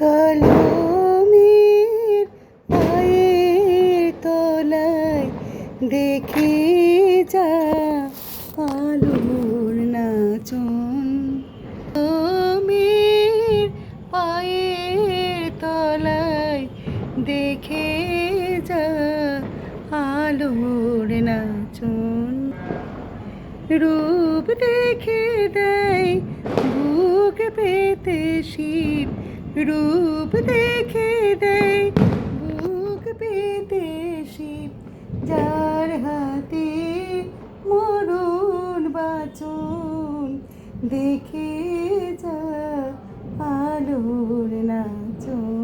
কলমের পায়ের তলায় দেখে যা আলোর নাচন। কলমের পায়ের তলায় দেখে যা আলোর নাচন। রূপ দেখে দেয় বুক পেতে শীত, রূপ দেখে দেয় বুক পেতে শীত। যার হাতে মরণ বাঁচন দেখে যা আলোর নাচন।